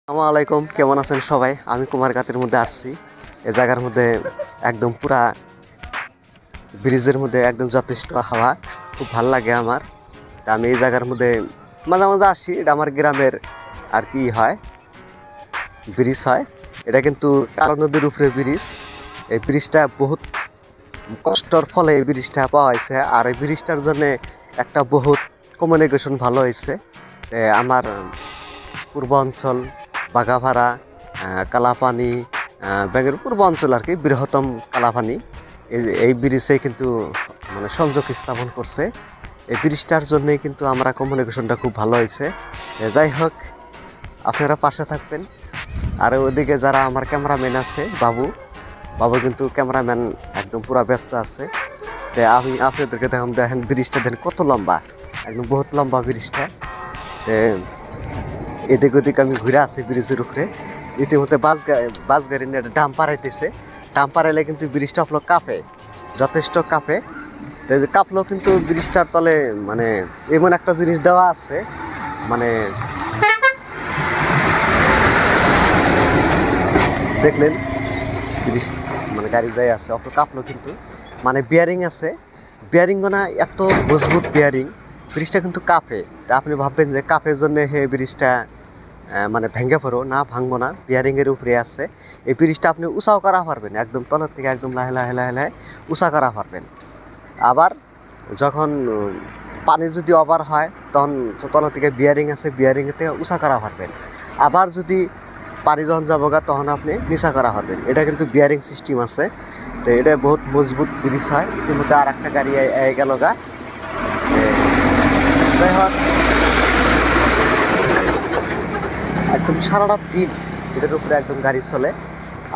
আসসালামু আলাইকুম, কেমন আছেন সবাই? আমি কুমারঘাটের মধ্যে আসছি। এই জায়গার মধ্যে একদম পুরা ব্রিজের মধ্যে একদম যথেষ্ট হাওয়া, খুব ভাল লাগে আমার। তা আমি এই জায়গার মধ্যে মাঝে মাঝে আসি। এটা আমার গ্রামের আর কি হয়, ব্রিজ হয়। এটা কিন্তু কালো নদীর উপরে ব্রিজ। এই ব্রিজটা বহুত কষ্টর ফলে এই ব্রিজটা পাওয়া হয়েছে, আর এই ব্রিজটার জন্য একটা বহুত কমিউনিকেশন ভালো হয়েছে। আমার পূর্বাঞ্চল বাঘাভাড়া, কালাপানি, ব্যাঙের পূর্ব অঞ্চল আর কি, বৃহত্তম কালাপানি এই ব্রিজে কিন্তু মানে সংযোগ স্থাপন করছে। এই ব্রিজটার জন্যই কিন্তু আমরা কমিউনিকেশনটা খুব ভালো হয়েছে। যাই হোক, আপনারা পাশে থাকবেন। আর ওইদিকে যারা আমার ক্যামেরাম্যান আছে, বাবু কিন্তু ক্যামেরাম্যান একদম পুরা ব্যস্ত আছে। তো আমি আপনাদেরকে দেখেন ব্রিজটা দেখেন কত লম্বা, একদম বহুত লম্বা ব্রিজটা। তো এদিক ওদিক আমি ঘুরে আসি ব্রিজের উপরে। ইতিমধ্যে বাস গাড়ি নিয়ে ডাম্পার আইতেছে। ডাম্পার এলে কিন্তু ব্রিজটা আপনার কাঁপে, যথেষ্ট কাঁপে। তো এই যে কাঁপলেও কিন্তু ব্রিজটার তলে মানে এমন একটা জিনিস দেওয়া আছে, মানে দেখলেন ব্রিজ মানে গাড়ি যাই আছে, অত কাঁপলো কিন্তু মানে বিয়ারিং আছে। বিয়ারিং না এত মজবুত বিয়ারিং, ব্রিজটা কিন্তু কাঁপে। তা আপনি ভাববেন যে কাঁপের জন্য হে ব্রিজটা মানে ভেঙে পড়ো, না ভাঙবো না, বিয়ারিংয়ের উপরে আছে। এই ব্রিজটা আপনি উঁচাও করা পারবেন, একদম তলার থেকে একদম লাহে লাহে লাহে লাহে উঁচা করা পারবেন। আবার যখন পানি যদি ওভার হয় তখন তলার থেকে বিয়ারিং আছে, বিয়ারিংয়ের থেকে উঁচা করা পারবেন। আবার যদি পানি যখন যাবো গা তখন আপনি নিচা করা পারবেন। এটা কিন্তু বিয়ারিং সিস্টেম আছে। তো এটা বহুত মজবুত ব্রিজ হয়। ইতিমধ্যে আর একটা গাড়ি গেল গা। যাই হোক, একদম সারাটা দিন এটার উপরে একদম গাড়ি চলে।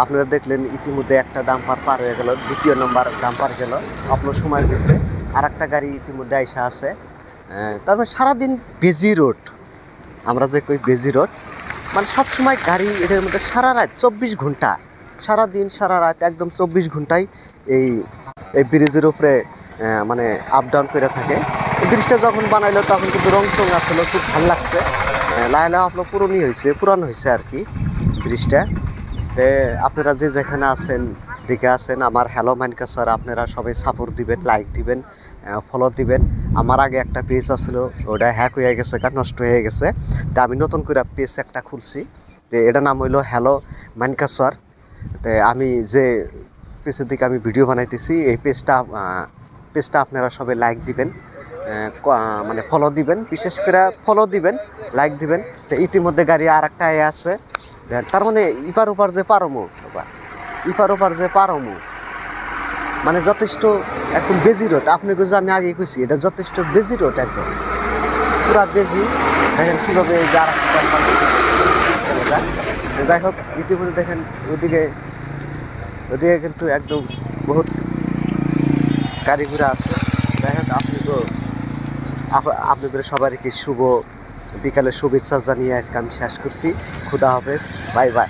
আপনারা দেখলেন ইতিমধ্যে একটা ডাম্পার পার হয়ে গেল, দ্বিতীয় নম্বর ডাম্পার গেল আপনার সময়ের ভিতরে। আর একটা গাড়ি ইতিমধ্যে আইসা আছে। তারপরে সারাদিন বেজি রোড, আমরা যে কই বেজি রোড, মানে সবসময় গাড়ি এটার মধ্যে সারা রাত 24 ঘন্টা, সারাদিন সারা রাত একদম 24 ঘন্টায় এই এই ব্রিজের উপরে মানে আপ ডাউন করে থাকে। ব্রিজটা যখন বানাইলো তখন কিন্তু রং চং আসলো, খুব ভালো লাগছে। লাহে লাহে আপনার পুরানো হয়েছে আর কি ব্রিজটা। তো আপনারা যে যেখানে আছেন, দিকে আছেন, আমার হ্যালো মাইনকাসার আপনারা সবাই সাপোর্ট দিবেন, লাইক দিবেন, ফলো দিবেন। আমার আগে একটা পেজ আসলো, ওটা হ্যাক হয়ে গেছে, নষ্ট হয়ে গেছে। তা আমি নতুন করে পেজ একটা খুলছি। তো এটা নাম হইলো হ্যালো মাইনকাসার। তো আমি যে পেজের দিকে আমি ভিডিও বানাইতেছি, এই পেজটা আপনারা সবাই লাইক দিবেন, মানে ফলো দিবেন, বিশেষ করে ফলো দিবেন, লাইক দিবেন। তো ইতিমধ্যে গাড়ি আর একটা আছে, তার মানে ইপার ওপার যে পারমু, মানে যথেষ্ট একদম বেজি রোড। আপনি যে আমি আগে কইছি এটা যথেষ্ট বেজি রোড, একদম পুরা বেজি। দেখেন কীভাবে এই যে আর একটা। যাই হোক, ইতিমধ্যে দেখেন ওদিকে কিন্তু একদম বহুত গাড়ি ঘোড়া আছে। যাই হোক, আপনাদের সবাইকে শুভ বিকালের শুভেচ্ছা জানিয়ে আজকে আমি শেষ করছি। খুদা হাফেজ, বাই বাই।